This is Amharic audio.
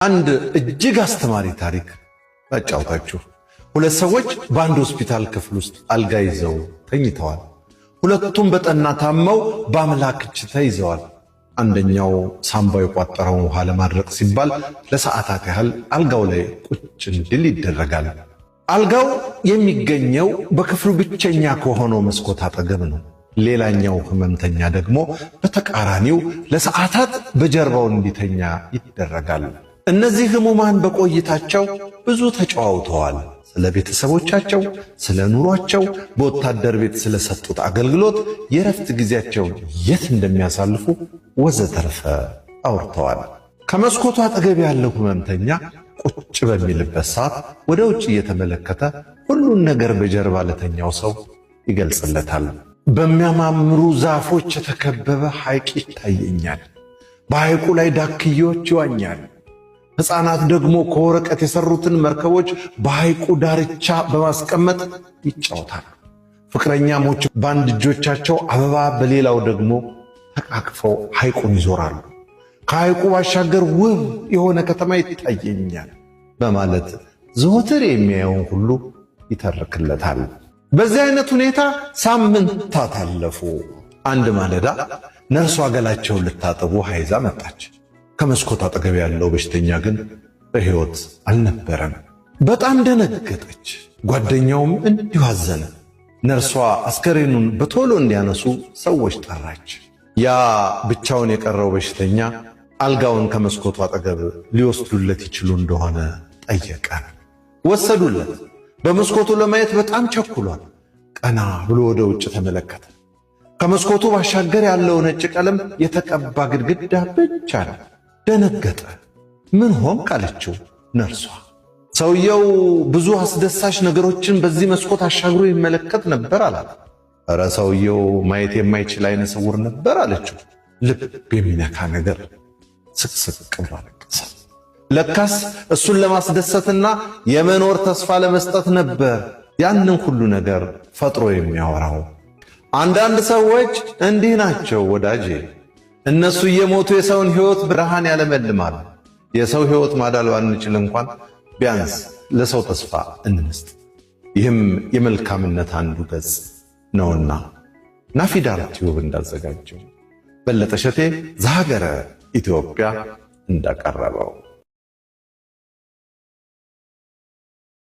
አንድ እጅግ አስተማሪ ታሪክ አጫውታችሁ። ሁለት ሰዎች በአንድ ሆስፒታል ክፍል ውስጥ አልጋ ይዘው ተኝተዋል። ሁለቱም በጠና ታመው በአምላክ እጅ ተይዘዋል። አንደኛው ሳምባው የቋጠረውን ውሃ ለማድረቅ ሲባል ለሰዓታት ያህል አልጋው ላይ ቁጭ እንዲል ይደረጋል። አልጋው የሚገኘው በክፍሉ ብቸኛ ከሆነው መስኮት አጠገብ ነው። ሌላኛው ህመምተኛ ደግሞ በተቃራኒው ለሰዓታት በጀርባው እንዲተኛ ይደረጋል። እነዚህ ህሙማን በቆይታቸው ብዙ ተጨዋውተዋል። ስለ ቤተሰቦቻቸው፣ ስለ ኑሯቸው፣ በወታደር ቤት ስለሰጡት አገልግሎት፣ የረፍት ጊዜያቸው የት እንደሚያሳልፉ ወዘተርፈ አውርተዋል። ከመስኮቱ አጠገብ ያለው ህመምተኛ ቁጭ በሚልበት ሰዓት ወደ ውጭ እየተመለከተ ሁሉን ነገር በጀርባ ለተኛው ሰው ይገልጽለታል። በሚያማምሩ ዛፎች የተከበበ ሐይቅ ይታየኛል። በሐይቁ ላይ ዳክዬዎች ይዋኛል። ሕፃናት ደግሞ ከወረቀት የሰሩትን መርከቦች በሐይቁ ዳርቻ በማስቀመጥ ይጫወታሉ። ፍቅረኛሞች በአንድ እጆቻቸው አበባ በሌላው ደግሞ ተቃቅፈው ሐይቁን ይዞራሉ። ከሐይቁ ባሻገር ውብ የሆነ ከተማ ይታየኛል በማለት ዘወትር የሚያየውን ሁሉ ይተርክለታል። በዚህ አይነት ሁኔታ ሳምንታት አለፉ። አንድ ማለዳ ነርሷ ገላቸውን ልታጠቡ ሐይዛ መጣች። ከመስኮት አጠገብ ያለው በሽተኛ ግን በሕይወት አልነበረም። በጣም ደነገጠች። ጓደኛውም እንዲሁ አዘነ። ነርሷ አስከሬኑን በቶሎ እንዲያነሱ ሰዎች ጠራች። ያ ብቻውን የቀረው በሽተኛ አልጋውን ከመስኮቱ አጠገብ ሊወስዱለት ይችሉ እንደሆነ ጠየቀ። ወሰዱለት። በመስኮቱ ለማየት በጣም ቸኩሏል። ቀና ብሎ ወደ ውጭ ተመለከተ። ከመስኮቱ ባሻገር ያለው ነጭ ቀለም የተቀባ ግድግዳ ብቻ ነው። ደነገጠ። ምን ሆንክ አለችው ነርሷ። ሰውየው ብዙ አስደሳች ነገሮችን በዚህ መስኮት አሻግሮ ይመለከት ነበር አላት። ኧረ ሰውየው ማየት የማይችል አይነ ስውር ነበር አለችው። ልብ የሚነካ ነገር። ስቅስቅ ብሎ አለቀሰ። ለካስ እሱን ለማስደሰትና የመኖር ተስፋ ለመስጠት ነበር ያንን ሁሉ ነገር ፈጥሮ የሚያወራው። አንዳንድ ሰዎች እንዲህ ናቸው ወዳጄ። እነሱ እየሞቱ የሰውን ሕይወት ብርሃን ያለመልማሉ። የሰው ሕይወት ማዳን ባንችል እንኳን ቢያንስ ለሰው ተስፋ እንስጥ። ይህም የመልካምነት አንዱ ገጽ ነውና ናፊዳር ቲዩብ እንዳዘጋጀው በለጠ ሸቴ ዘሀገረ ኢትዮጵያ እንዳቀረበው